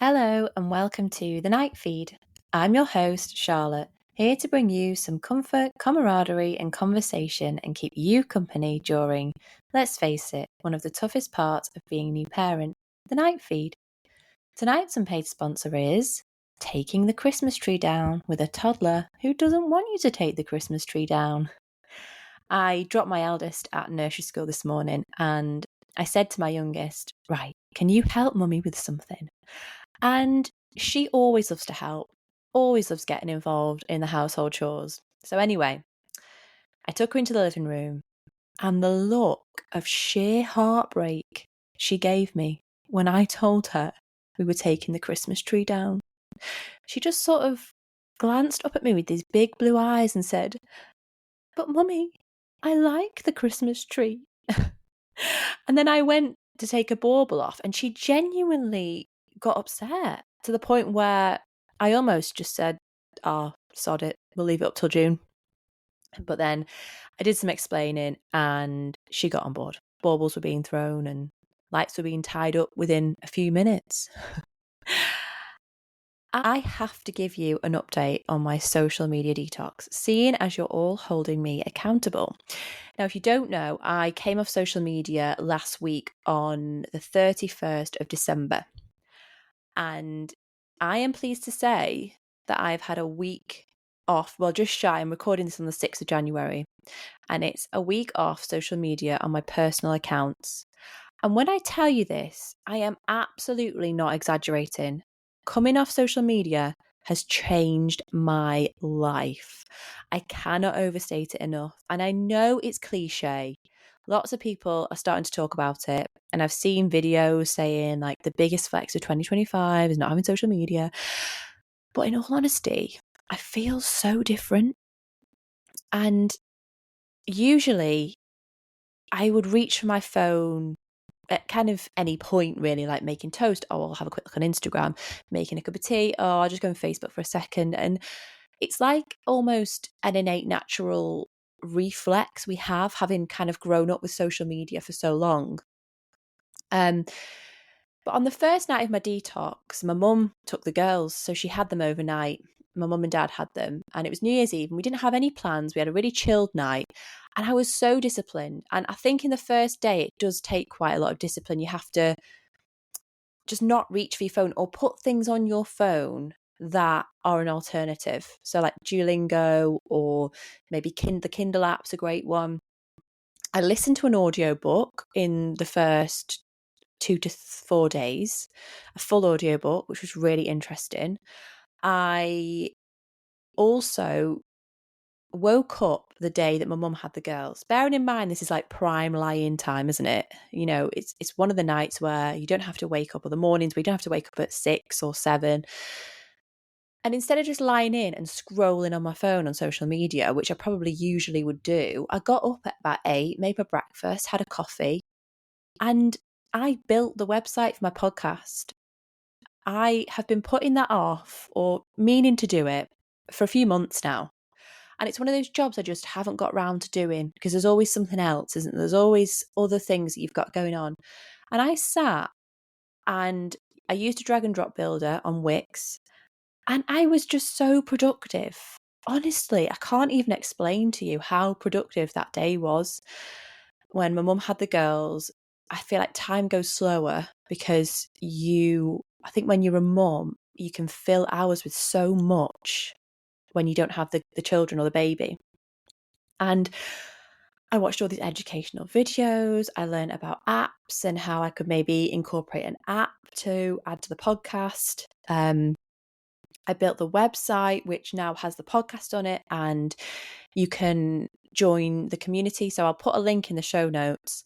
Hello and welcome to the Night Feed. I'm your host, Charlotte, here to bring you some comfort, camaraderie, and conversation and keep you company during, let's face it, one of the toughest parts of being a new parent, the Night Feed. Tonight's unpaid sponsor is taking the Christmas tree down with a toddler who doesn't want you to take the Christmas tree down. I dropped my eldest at nursery school this morning and I said to my youngest, right, can you help mummy with something? And she always loves to help, always loves getting involved in the household chores. So anyway, I took her into the living room and the look of sheer heartbreak she gave me when I told her we were taking the Christmas tree down. She just sort of glanced up at me with these big blue eyes and said, "But mummy, I like the Christmas tree." And then I went to take a bauble off and she genuinely got upset to the point where I almost just said, "Oh, sod it, we'll leave it up till June." But then I did some explaining and she got on board. Baubles were being thrown and lights were being tied up within a few minutes. I have to give you an update on my social media detox, seeing as you're all holding me accountable. Now, if you don't know, I came off social media last week on the 31st of December. And I am pleased to say that I've had a week off, well, just shy. I'm recording this on the 6th of January, and it's a week off social media on my personal accounts. And when I tell you this, I am absolutely not exaggerating. Coming off social media has changed my life. I cannot overstate it enough. And I know it's cliche. Lots of people are starting to talk about it. And I've seen videos saying like the biggest flex of 2025 is not having social media. But in all honesty, I feel so different. And usually I would reach for my phone at kind of any point, really, like making toast. Oh, I'll have a quick look on Instagram, making a cup of tea. Oh, I'll just go on Facebook for a second. And it's like almost an innate natural reflex we have, having kind of grown up with social media for so long. But on the first night of my detox, my mum took the girls, so she had them overnight. My mum and dad had them, and it was New Year's Eve, and we didn't have any plans. We had a really chilled night, and I was so disciplined. And I think in the first day, it does take quite a lot of discipline. You have to just not reach for your phone or put things on your phone that are an alternative. So like Duolingo or maybe the Kindle app's a great one. I listened to an audiobook in the first 2 to 4 days, a full audiobook, which was really interesting. I also woke up the day that my mum had the girls. Bearing in mind, this is like prime lie-in time, isn't it? You know, it's one of the nights where you don't have to wake up, or the mornings where you don't have to wake up at 6 or 7. And instead of just lying in and scrolling on my phone on social media, which I probably usually would do, I got up at about 8, made my breakfast, had a coffee, and I built the website for my podcast. I have been putting that off or meaning to do it for a few months now. And it's one of those jobs I just haven't got round to doing because there's always something else, isn't there? There's always other things that you've got going on. And I sat and I used a drag and drop builder on Wix and I was just so productive. Honestly, I can't even explain to you how productive that day was. When my mum had the girls, I feel like time goes slower because I think when you're a mum, you can fill hours with so much when you don't have the children or the baby. And I watched all these educational videos. I learned about apps and how I could maybe incorporate an app to add to the podcast. I built the website, which now has the podcast on it, and you can join the community. So I'll put a link in the show notes,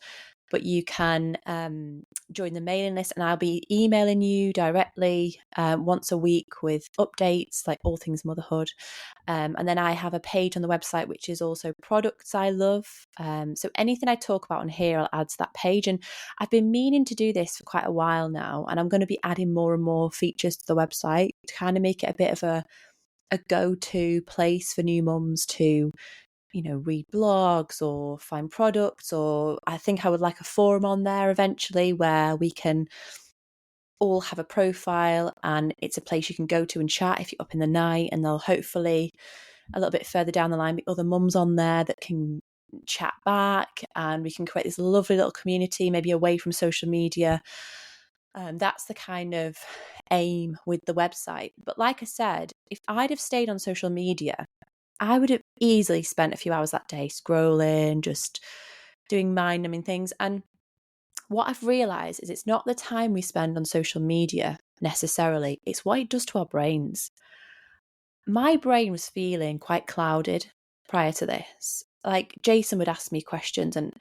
but you can join the mailing list and I'll be emailing you directly once a week with updates, like all things motherhood. And then I have a page on the website, which is also products I love. So anything I talk about on here, I'll add to that page. And I've been meaning to do this for quite a while now. And I'm going to be adding more and more features to the website to kind of make it a bit of a go-to place for new mums to read blogs or find products, or I think I would like a forum on there eventually where we can all have a profile, and it's a place you can go to and chat if you're up in the night, and they'll hopefully a little bit further down the line be other mums on there that can chat back, and we can create this lovely little community, maybe away from social media. That's the kind of aim with the website. But like I said, if I'd have stayed on social media, I would have easily spent a few hours that day scrolling, just doing mind-numbing things. And what I've realised is it's not the time we spend on social media necessarily, it's what it does to our brains. My brain was feeling quite clouded prior to this. Like, Jason would ask me questions and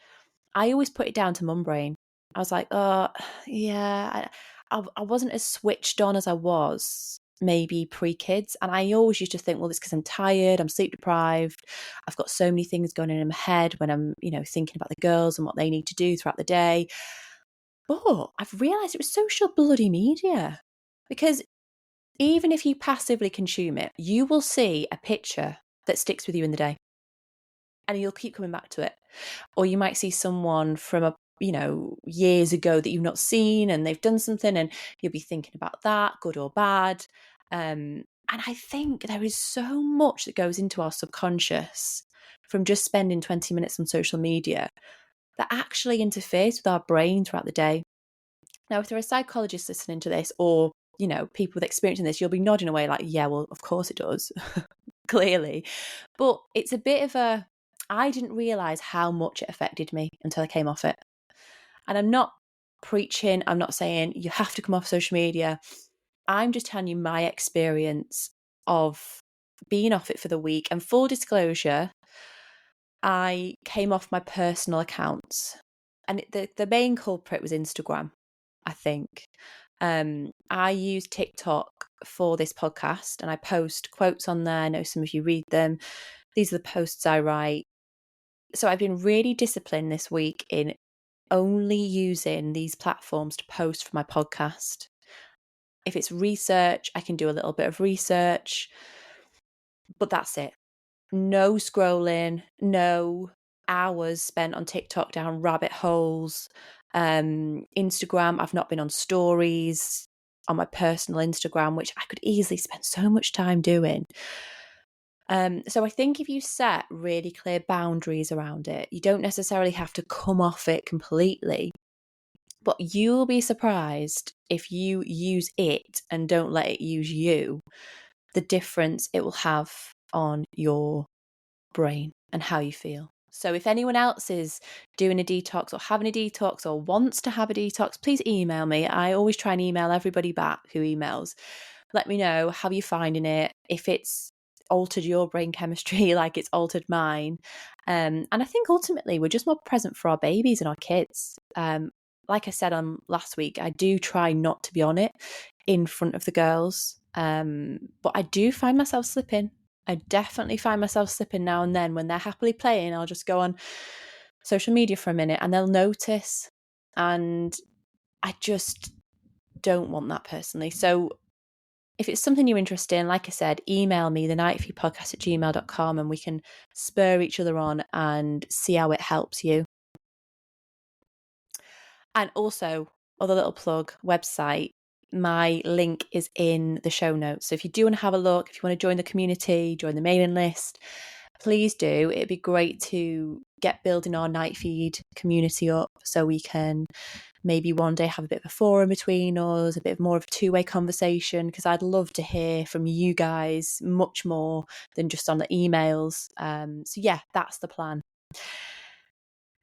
I always put it down to mum brain. I was like, oh, yeah, I wasn't as switched on as I was maybe pre-kids. And I always used to think, well, it's because I'm tired, I'm sleep deprived, I've got so many things going on in my head when I'm, thinking about the girls and what they need to do throughout the day. But I've realised it was social bloody media. Because even if you passively consume it, you will see a picture that sticks with you in the day. And you'll keep coming back to it. Or you might see someone from years ago that you've not seen, and they've done something, and you'll be thinking about that, good or bad. And I think there is so much that goes into our subconscious from just spending 20 minutes on social media that actually interferes with our brain throughout the day. Now, if there are psychologists listening to this, or people with experience in this, you'll be nodding away like, yeah, well, of course it does. Clearly. But it's a bit of I didn't realise how much it affected me until I came off it. And I'm not preaching, I'm not saying you have to come off social media. I'm just telling you my experience of being off it for the week. And full disclosure, I came off my personal accounts. And the main culprit was Instagram, I think. I use TikTok for this podcast and I post quotes on there. I know some of you read them. These are the posts I write. So I've been really disciplined this week in only using these platforms to post for my podcast. If it's research, I can do a little bit of research, but that's it. No scrolling, no hours spent on TikTok down rabbit holes. Instagram, I've not been on stories on my personal Instagram, which I could easily spend so much time doing. So I think if you set really clear boundaries around it, you don't necessarily have to come off it completely, but you'll be surprised if you use it and don't let it use you, the difference it will have on your brain and how you feel. So if anyone else is doing a detox or having a detox or wants to have a detox, please email me. I always try and email everybody back who emails. Let me know how you're finding it, if it's altered your brain chemistry like it's altered mine. And I think ultimately we're just more present for our babies and our kids. Like I said on last week, I do try not to be on it in front of the girls. But I do find myself slipping. I definitely find myself slipping now and then when they're happily playing. I'll just go on social media for a minute and they'll notice. And I just don't want that personally. So if it's something you're interested in, like I said, email me, thenightforyoupodcast@gmail.com, and we can spur each other on and see how it helps you. And also, other little plug, website, my link is in the show notes. So if you do want to have a look, if you want to join the community, join the mailing list, please do. It'd be great to get building our night feed community up so we can maybe one day have a bit of a forum between us, a bit more of a two-way conversation, because I'd love to hear from you guys much more than just on the emails. So yeah, that's the plan.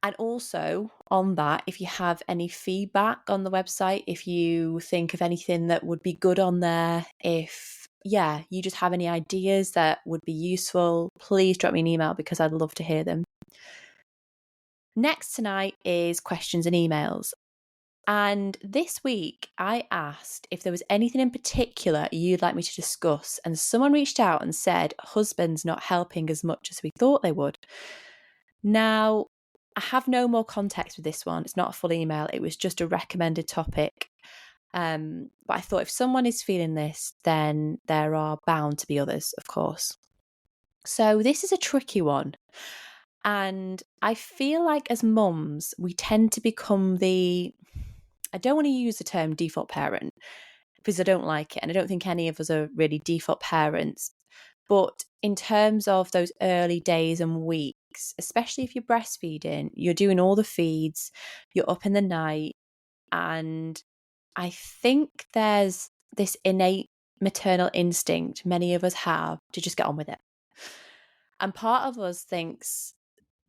And also on that, if you have any feedback on the website, if you think of anything that would be good on there, if you just have any ideas that would be useful, please drop me an email because I'd love to hear them. Next tonight is questions and emails. And this week I asked if there was anything in particular you'd like me to discuss, and someone reached out and said husbands not helping as much as we thought they would. Now, I have no more context with this one. It's not a full email. It was just a recommended topic. But I thought if someone is feeling this, then there are bound to be others, of course. So this is a tricky one. And I feel like as mums, we tend to become the I don't want to use the term default parent because I don't like it. And I don't think any of us are really default parents. But in terms of those early days and weeks, especially if you're breastfeeding, you're doing all the feeds, you're up in the night. And I think there's this innate maternal instinct many of us have to just get on with it. And part of us thinks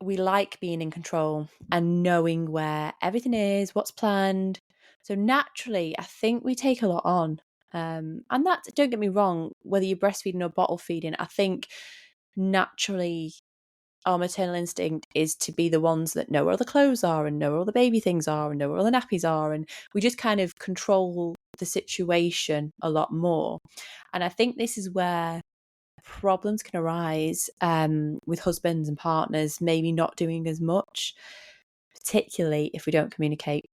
we like being in control and knowing where everything is, what's planned. So naturally, I think we take a lot on. And that, don't get me wrong, whether you're breastfeeding or bottle feeding, I think naturally our maternal instinct is to be the ones that know where all the clothes are and know where all the baby things are and know where all the nappies are. And we just kind of control the situation a lot more. And I think this is where problems can arise with husbands and partners maybe not doing as much, particularly if we don't communicate.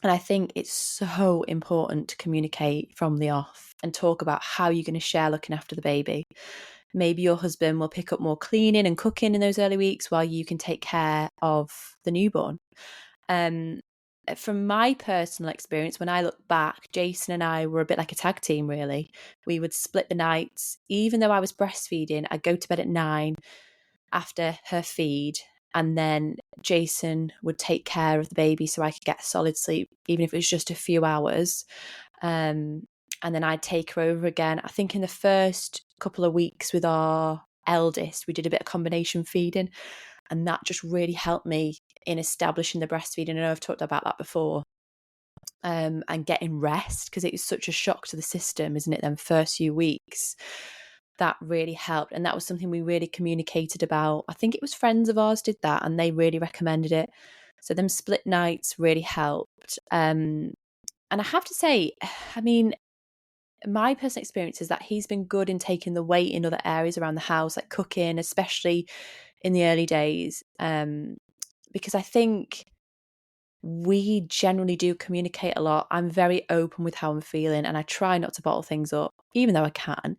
And I think it's so important to communicate from the off and talk about how you're going to share looking after the baby. Maybe your husband will pick up more cleaning and cooking in those early weeks while you can take care of the newborn. From my personal experience, when I look back, Jason and I were a bit like a tag team, really. We would split the nights. Even though I was breastfeeding, I'd go to bed at 9 after her feed, and then Jason would take care of the baby so I could get solid sleep, even if it was just a few hours. And then I'd take her over again. I think in the first couple of weeks with our eldest, we did a bit of combination feeding, and that just really helped me in establishing the breastfeeding. I know I've talked about that before. And getting rest, because it is such a shock to the system, isn't it? Them first few weeks, that really helped. And that was something we really communicated about. I think it was friends of ours did that and they really recommended it. So them split nights really helped. And I have to say, I mean, my personal experience is that he's been good in taking the weight in other areas around the house, like cooking, especially in the early days. Because I think we generally do communicate a lot. I'm very open with how I'm feeling and I try not to bottle things up, even though I can.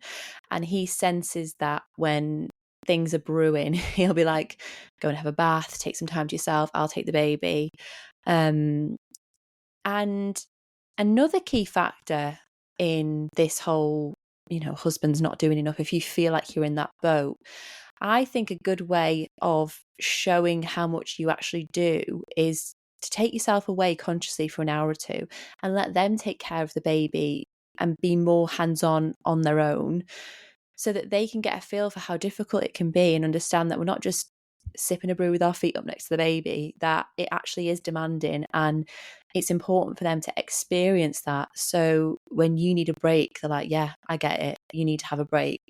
And he senses that when things are brewing, he'll be like, go and have a bath, take some time to yourself, I'll take the baby. And another key factor in this whole, husband's not doing enough, if you feel like you're in that boat, I think a good way of showing how much you actually do is to take yourself away consciously for an hour or two and let them take care of the baby and be more hands-on on their own, so that they can get a feel for how difficult it can be and understand that we're not just sipping a brew with our feet up next to the baby, that it actually is demanding and it's important for them to experience that. So when you need a break, they're like, yeah, I get it. You need to have a break.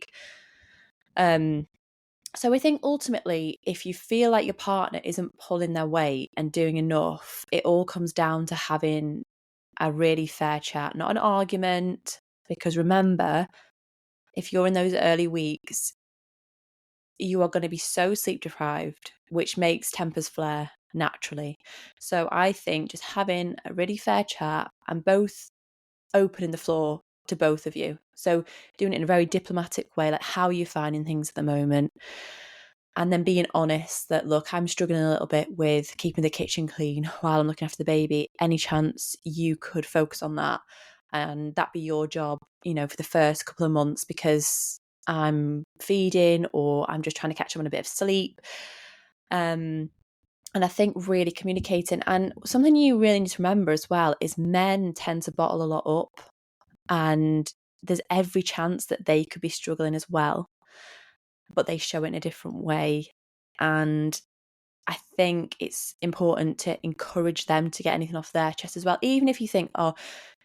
So I think ultimately, if you feel like your partner isn't pulling their weight and doing enough, it all comes down to having a really fair chat, not an argument. Because remember, if you're in those early weeks, you are going to be so sleep deprived, which makes tempers flare naturally. So I think just having a really fair chat and both opening the floor to both of you. So doing it in a very diplomatic way, like how are you finding things at the moment? And then being honest that, look, I'm struggling a little bit with keeping the kitchen clean while I'm looking after the baby. Any chance you could focus on that and that be your job, for the first couple of months, because I'm feeding or I'm just trying to catch up on a bit of sleep. And I think really communicating, and something you really need to remember as well is men tend to bottle a lot up, and there's every chance that they could be struggling as well, but they show it in a different way. And I think it's important to encourage them to get anything off their chest as well. Even if you think, oh,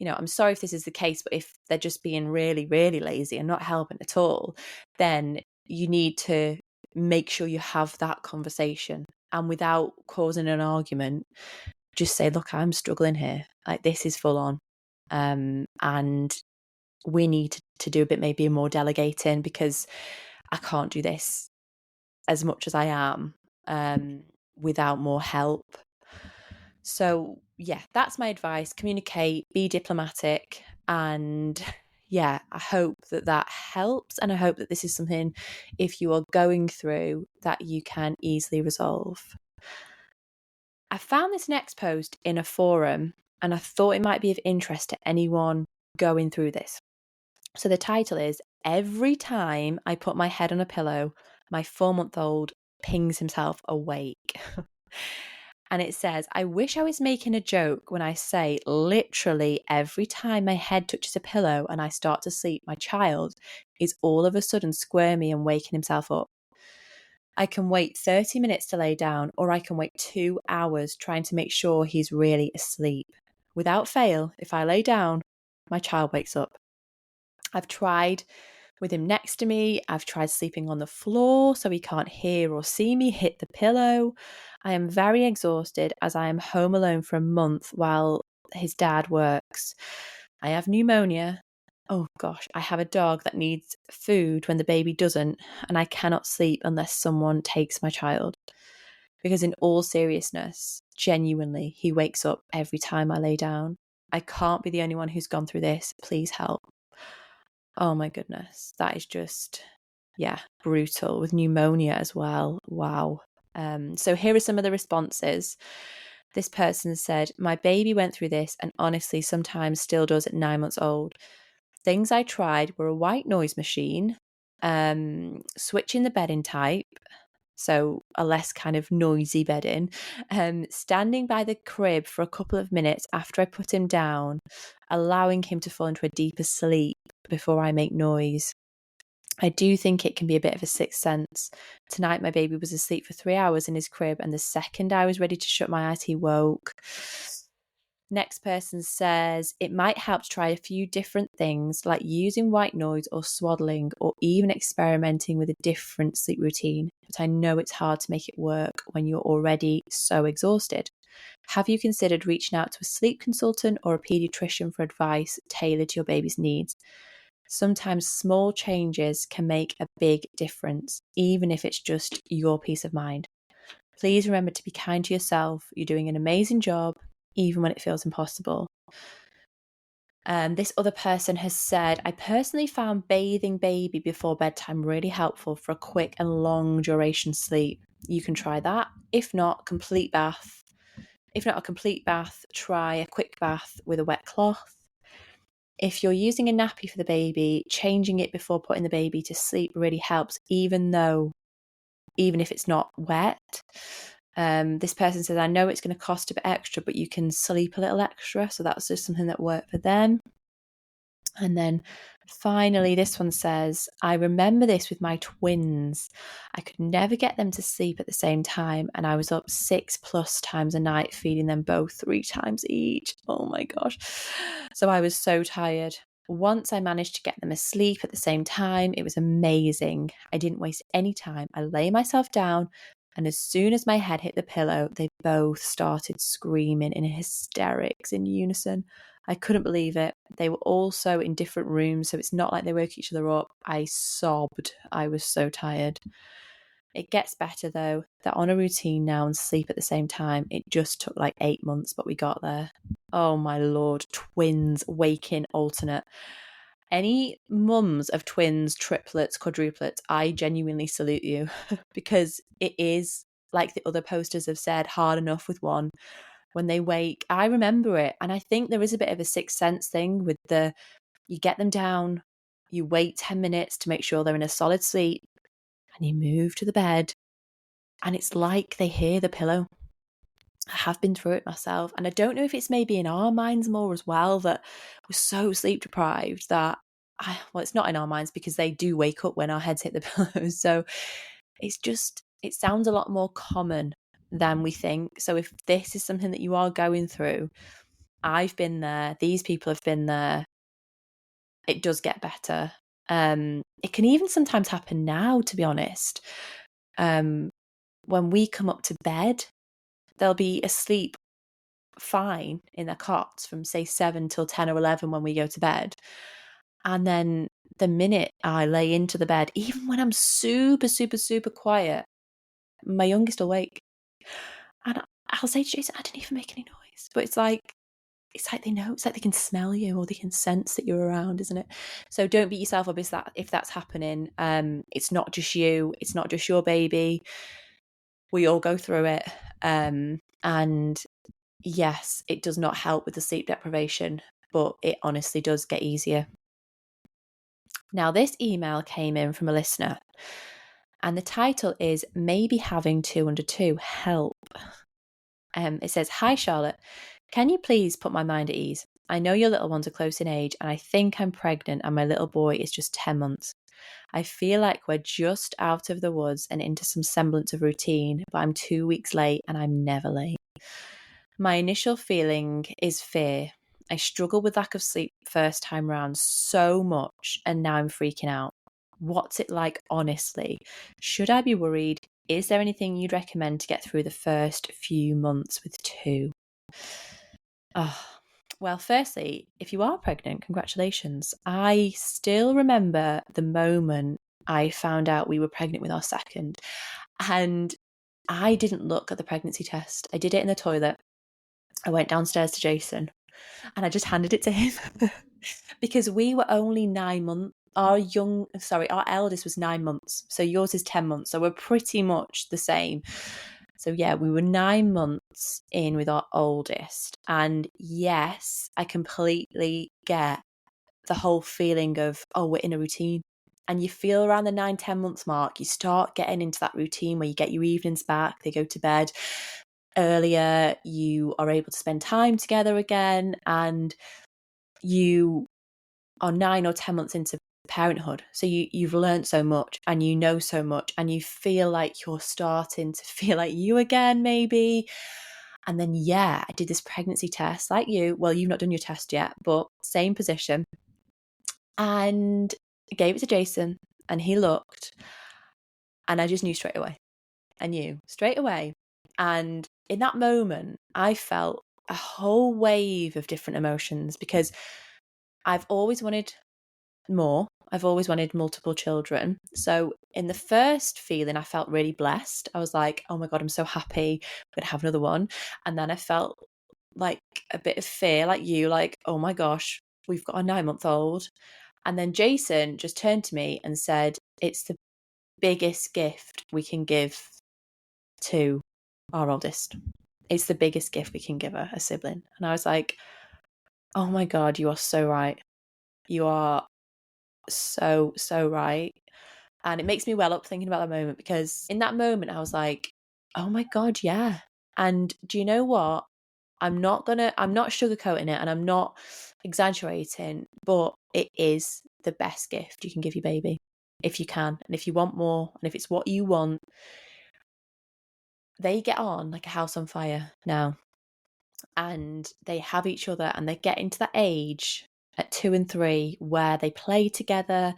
I'm sorry if this is the case, but if they're just being really, really lazy and not helping at all, then you need to make sure you have that conversation. And without causing an argument, just say, look, I'm struggling here. Like, this is full on. And we need to do a bit, maybe more delegating, because I can't do this as much as I am without more help. So yeah, that's my advice. Communicate, be diplomatic, and yeah, I hope that helps. And I hope that this is something, if you are going through, that you can easily resolve. I found this next post in a forum and I thought it might be of interest to anyone going through this. So the title is Every Time I Put My Head on a Pillow, My 4-month-old Pings Himself Awake. And it says, I wish I was making a joke when I say literally every time my head touches a pillow and I start to sleep, my child is all of a sudden squirmy and waking himself up. I can wait 30 minutes to lay down, or I can wait 2 hours trying to make sure he's really asleep. Without fail, if I lay down, my child wakes up. I've tried with him next to me. I've tried sleeping on the floor so he can't hear or see me hit the pillow. I am very exhausted as I am home alone for a month while his dad works. I have pneumonia. Oh gosh, I have a dog that needs food when the baby doesn't, and I cannot sleep unless someone takes my child. Because in all seriousness, genuinely, he wakes up every time I lay down. I can't be the only one who's gone through this. Please help. Oh my goodness, that is just, brutal, with pneumonia as well. Wow. So here are some of the responses. This person said, my baby went through this and honestly sometimes still does at 9 months old. Things I tried were a white noise machine, switching the bedding type, so a less kind of noisy bedding, standing by the crib for a couple of minutes after I put him down, allowing him to fall into a deeper sleep before I make noise. I do think it can be a bit of a sixth sense. Tonight, my baby was asleep for 3 hours in his crib, and the second I was ready to shut my eyes, he woke. Next person says, it might help to try a few different things like using white noise or swaddling or even experimenting with a different sleep routine. But I know it's hard to make it work when you're already so exhausted. Have you considered reaching out to a sleep consultant or a pediatrician for advice tailored to your baby's needs? Sometimes small changes can make a big difference, even if it's just your peace of mind. Please remember to be kind to yourself. You're doing an amazing job, even when it feels impossible. This other person has said, I personally found bathing baby before bedtime really helpful for a quick and long duration sleep. You can try that. If not, a complete bath, try a quick bath with a wet cloth. If you're using a nappy for the baby, changing it before putting the baby to sleep really helps, even if it's not wet. This person says, I know it's going to cost a bit extra, but you can sleep a little extra. So that's just something that worked for them. And then finally, this one says, I remember this with my twins. I could never get them to sleep at the same time. And I was up 6+ times a night, feeding them both 3 times each. Oh my gosh. So I was so tired. Once I managed to get them asleep at the same time, it was amazing. I didn't waste any time. I lay myself down, and as soon as my head hit the pillow, they both started screaming in hysterics in unison. I couldn't believe it. They were also in different rooms, so it's not like they woke each other up. I sobbed. I was so tired. It gets better though. They're on a routine now and sleep at the same time. It just took like 8 months, but we got there. Oh my Lord, twins waking alternate. Any mums of twins, triplets, quadruplets, I genuinely salute you because it is, like the other posters have said, hard enough with one. When they wake, I remember it. And I think there is a bit of a sixth sense thing with you get them down, you wait 10 minutes to make sure they're in a solid sleep, and you move to the bed, and it's like they hear the pillow. I have been through it myself, and I don't know if it's maybe in our minds more as well, that we're so sleep deprived that, it's not in our minds because they do wake up when our heads hit the pillows. So it sounds a lot more common than we think. So if this is something that you are going through, I've been there, these people have been there, it does get better. It can even sometimes happen now, to be honest. When we come up to bed, they'll be asleep fine in their cots from say 7 till 10 or 11 when we go to bed. And then the minute I lay into the bed, even when I'm super, super, super quiet, my youngest will wake. And I'll say to Jason, I didn't even make any noise. But it's like they know, it's like they can smell you or they can sense that you're around, isn't it? So don't beat yourself up if that's happening. It's not just you, it's not just your baby. We all go through it. And yes, it does not help with the sleep deprivation, but it honestly does get easier. Now, this email came in from a listener, and the title is Maybe Having Two Under Two Help. It says, Hi, Charlotte. Can you please put my mind at ease? I know your little ones are close in age, and I think I'm pregnant, and my little boy is just 10 months. I feel like we're just out of the woods and into some semblance of routine, but I'm 2 weeks late, and I'm never late. My initial feeling is fear. I struggle with lack of sleep first time round so much, and now I'm freaking out. What's it like, honestly? Should I be worried? Is there anything you'd recommend to get through the first few months with two? Well, firstly, if you are pregnant, congratulations. I still remember the moment I found out we were pregnant with our second, and I didn't look at the pregnancy test. I did it in the toilet. I went downstairs to Jason and I just handed it to him because we were only 9 months. Our eldest was 9 months. So yours is 10 months. So we're pretty much the same. So yeah, we were 9 months in with our oldest. And yes, I completely get the whole feeling of, oh, we're in a routine. And you feel around the 9-10 months mark, you start getting into that routine where you get your evenings back, they go to bed earlier, you are able to spend time together again, and you are 9 or 10 months into parenthood. So you've learned so much and you know so much, and you feel like you're starting to feel like you again, maybe. And then, yeah, I did this pregnancy test like you. Well, you've not done your test yet, but same position. And I gave it to Jason and he looked, and I just knew straight away. I knew straight away. And in that moment, I felt a whole wave of different emotions because I've always wanted more. I've always wanted multiple children. So in the first feeling, I felt really blessed. I was like, oh my God, I'm so happy I'm going to have another one. And then I felt like a bit of fear, like you, like, oh my gosh, we've got a 9-month-old. And then Jason just turned to me and said, it's the biggest gift we can give to our oldest. It's the biggest gift we can give her, a sibling. And I was like, oh my God, you are so right. You are so, so right. And it makes me well up thinking about that moment, because in that moment I was like, oh my God, yeah. And do you know what? I'm not sugarcoating it and I'm not exaggerating, but it is the best gift you can give your baby if you can. And if you want more, and if it's what you want, they get on like a house on fire now. And they have each other, and they get into that age at 2 and 3 where they play together.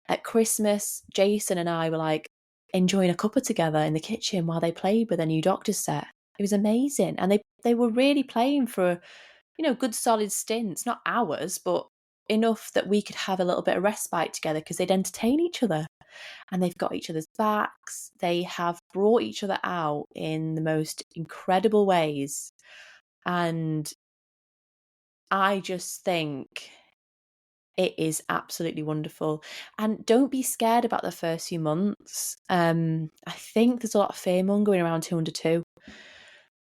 At Christmas, Jason and I were like enjoying a cuppa together in the kitchen while they played with a new Doctor's set. It was amazing. And they were really playing for, good solid stints, not hours, but enough that we could have a little bit of respite together because they'd entertain each other. And they've got each other's backs. They have brought each other out in the most incredible ways. And I just think it is absolutely wonderful. And don't be scared about the first few months. I think there's a lot of fear mongering around 2 under 2.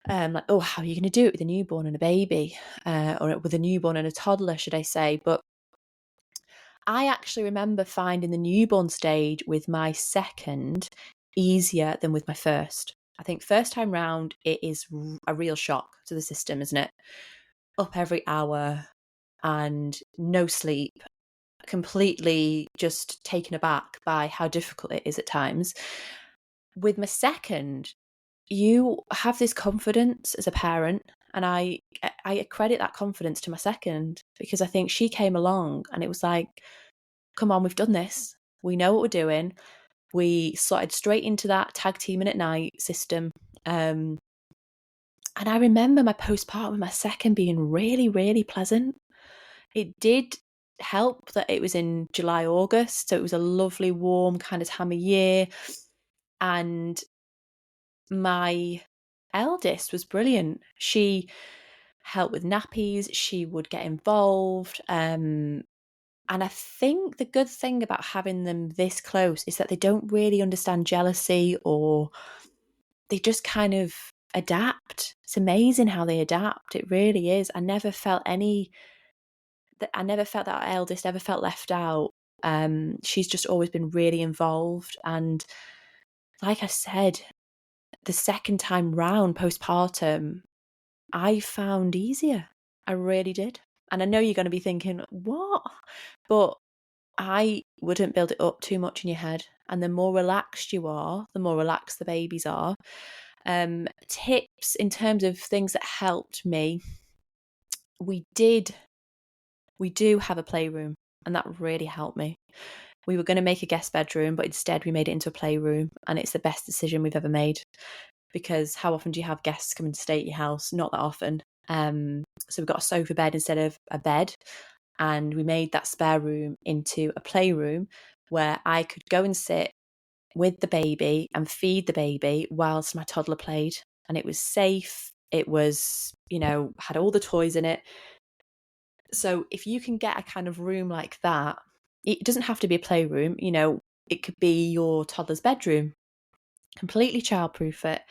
Like, oh, how are you going to do it with a newborn and a baby? Or with a newborn and a toddler, should I say. But I actually remember finding the newborn stage with my second easier than with my first. I think first time round, it is a real shock to the system, isn't it? Up every hour and no sleep, completely just taken aback by how difficult it is at times. With my second, you have this confidence as a parent, and I credit that confidence to my second, because I think she came along and it was like, come on, we've done this. We know what we're doing. We slotted straight into that tag teaming at night system. And I remember my postpartum with my second being really, really pleasant. It did help that it was in July, August. So it was a lovely, warm kind of time of year. And my eldest was brilliant. She helped with nappies. She would get involved. And I think the good thing about having them this close is that they don't really understand jealousy, or they just kind of adapt. It's amazing how they adapt. It really is. I never felt that our eldest ever felt left out. She's just always been really involved. And like I said, the second time round postpartum, I found easier. I really did. And I know you're going to be thinking, what? But I wouldn't build it up too much in your head. And the more relaxed you are, the more relaxed the babies are. Tips in terms of things that helped me. We do have a playroom, and that really helped me. We were going to make a guest bedroom, but instead we made it into a playroom, and it's the best decision we've ever made, because how often do you have guests come and stay at your house? Not that often. So we've got a sofa bed instead of a bed, and we made that spare room into a playroom where I could go and sit with the baby and feed the baby whilst my toddler played. And it was safe. It was, had all the toys in it. So if you can get a kind of room like that, it doesn't have to be a playroom, it could be your toddler's bedroom. Completely childproof it.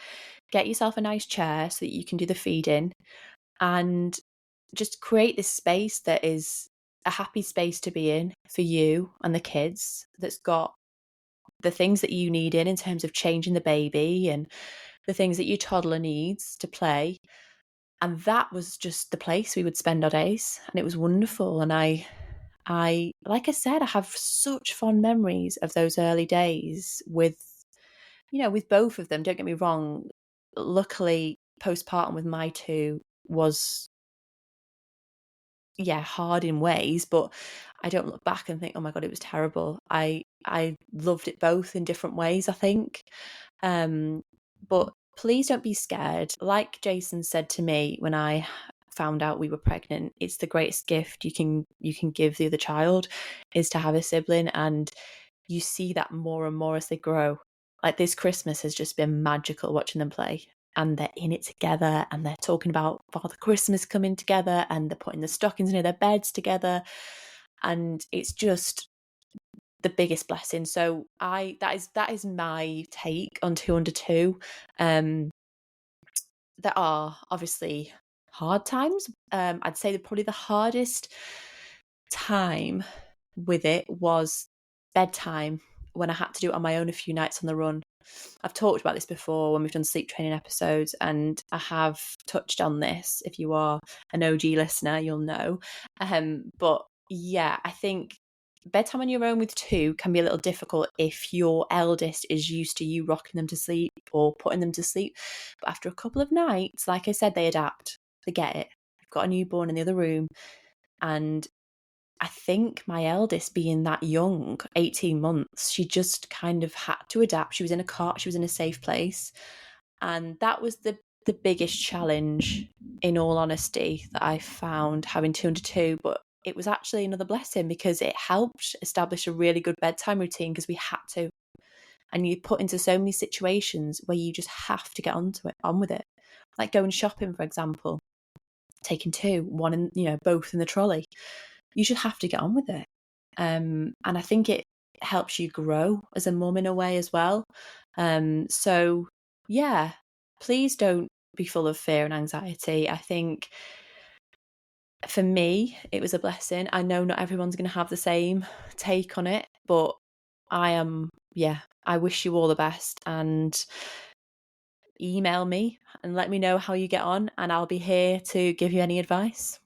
Get yourself a nice chair so that you can do the feeding, and just create this space that is a happy space to be in for you and the kids, that's got the things that you need in terms of changing the baby and the things that your toddler needs to play. And that was just the place we would spend our days, and it was wonderful. And I like I said, I have such fond memories of those early days with both of them. Don't get me wrong, luckily postpartum with my two was hard in ways, but I don't look back and think, oh my God, it was terrible. I loved it both in different ways, I think. But please don't be scared. Like Jason said to me when I found out we were pregnant, it's the greatest gift you can give the other child, is to have a sibling. And you see that more and more as they grow. Like this Christmas has just been magical watching them play. And they're in it together, and they're talking about Father Christmas coming together, and they're putting the stockings near their beds together. And it's just the biggest blessing. So that is my take on 2 under 2. There are obviously hard times. I'd say that probably the hardest time with it was bedtime, when I had to do it on my own a few nights on the run. I've talked about this before when we've done sleep training episodes, and I have touched on this. If you are an OG listener, you'll know. But yeah, I think bedtime on your own with 2 can be a little difficult if your eldest is used to you rocking them to sleep or putting them to sleep. But after a couple of nights, like I said, they adapt. They get it. I've got a newborn in the other room, and I think my eldest, being that young, 18 months, she just kind of had to adapt. She was in a cot, she was in a safe place. And that was the biggest challenge, in all honesty, that I found having 2 under 2. But it was actually another blessing, because it helped establish a really good bedtime routine, because we had to. And you put into so many situations where you just have to get on with it. Like going shopping, for example, taking 2, one in, both in the trolley. You should have to get on with it. And I think it helps you grow as a mum in a way as well. So yeah, please don't be full of fear and anxiety. I think for me, it was a blessing. I know not everyone's going to have the same take on it, but I wish you all the best, and email me and let me know how you get on, and I'll be here to give you any advice.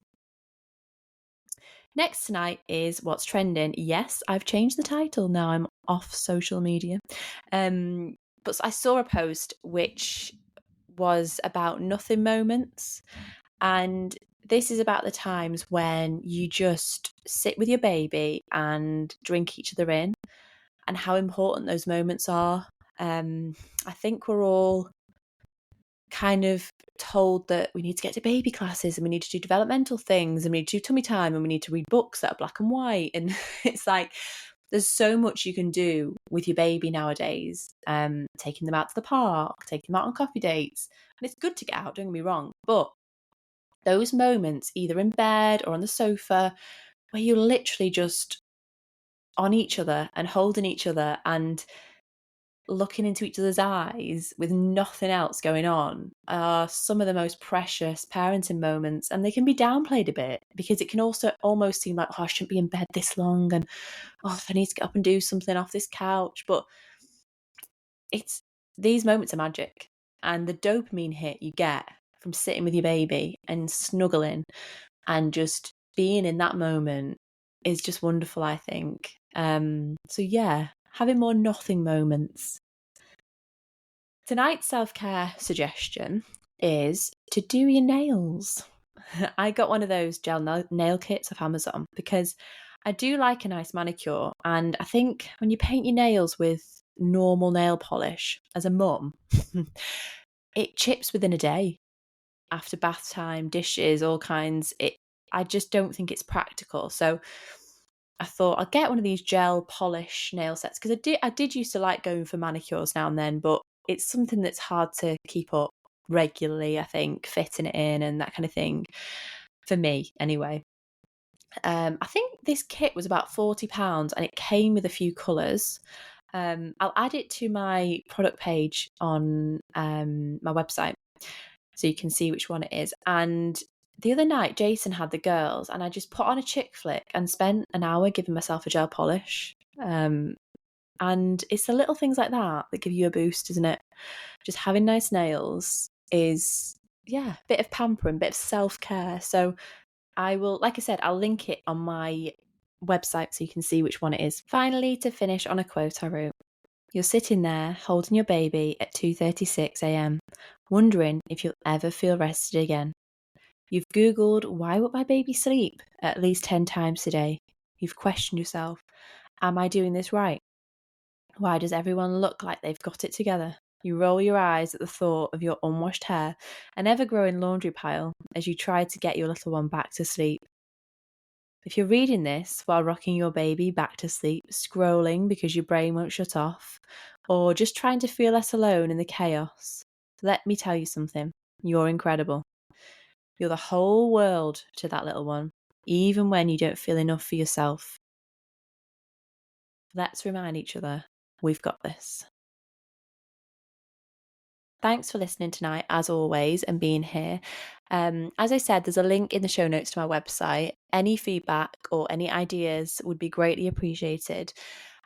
Next tonight is What's Trending. Yes, I've changed the title. Now I'm off social media. But I saw a post which was about nothing moments. And this is about the times when you just sit with your baby and drink each other in, and how important those moments are. I think we're all kind of told that we need to get to baby classes, and we need to do developmental things, and we need to do tummy time, and we need to read books that are black and white. And it's like, there's so much you can do with your baby nowadays. Taking them out to the park, taking them out on coffee dates. And it's good to get out, don't get me wrong. But those moments, either in bed or on the sofa, where you're literally just on each other and holding each other, and looking into each other's eyes with nothing else going on are some of the most precious parenting moments, and they can be downplayed a bit because it can also almost seem like, oh, I shouldn't be in bed this long, and oh, I need to get up and do something off this couch. But it's these moments are magic, and the dopamine hit you get from sitting with your baby and snuggling and just being in that moment is just wonderful, I think. So yeah, having more nothing moments. Tonight's self-care suggestion is to do your nails. I got one of those gel nail kits off Amazon because I do like a nice manicure, and I think when you paint your nails with normal nail polish as a mum, it chips within a day after bath time, dishes, all kinds. I just don't think it's practical. So I thought I'll get one of these gel polish nail sets because I did used to like going for manicures now and then, but it's something that's hard to keep up regularly, I think, fitting it in and that kind of thing for me anyway. I think this kit was about £40 and it came with a few colours. I'll add it to my product page on my website so you can see which one it is. And the other night, Jason had the girls, and I just put on a chick flick and spent an hour giving myself a gel polish. And it's the little things like that that give you a boost, isn't it? Just having nice nails is, yeah, a bit of pampering, bit of self-care. So I will, like I said, I'll link it on my website so you can see which one it is. Finally, to finish on a quote I wrote. You're sitting there holding your baby at 2:36 a.m, wondering if you'll ever feel rested again. You've Googled, why would my baby sleep at least 10 times today? You've questioned yourself, am I doing this right? Why does everyone look like they've got it together? You roll your eyes at the thought of your unwashed hair, an ever-growing laundry pile, as you try to get your little one back to sleep. If you're reading this while rocking your baby back to sleep, scrolling because your brain won't shut off, or just trying to feel less alone in the chaos, let me tell you something. You're incredible. You're the whole world to that little one, even when you don't feel enough for yourself. Let's remind each other, we've got this. Thanks for listening tonight, as always, and being here. As I said, there's a link in the show notes to my website. Any feedback or any ideas would be greatly appreciated.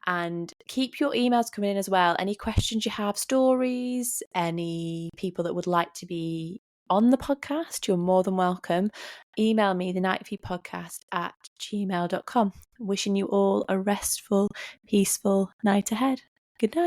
And keep your emails coming in as well. Any questions you have, stories, any people that would like to be on the podcast, you're more than welcome. Email me, thenightviewpodcast@gmail.com. Wishing you all a restful, peaceful night ahead. Good night.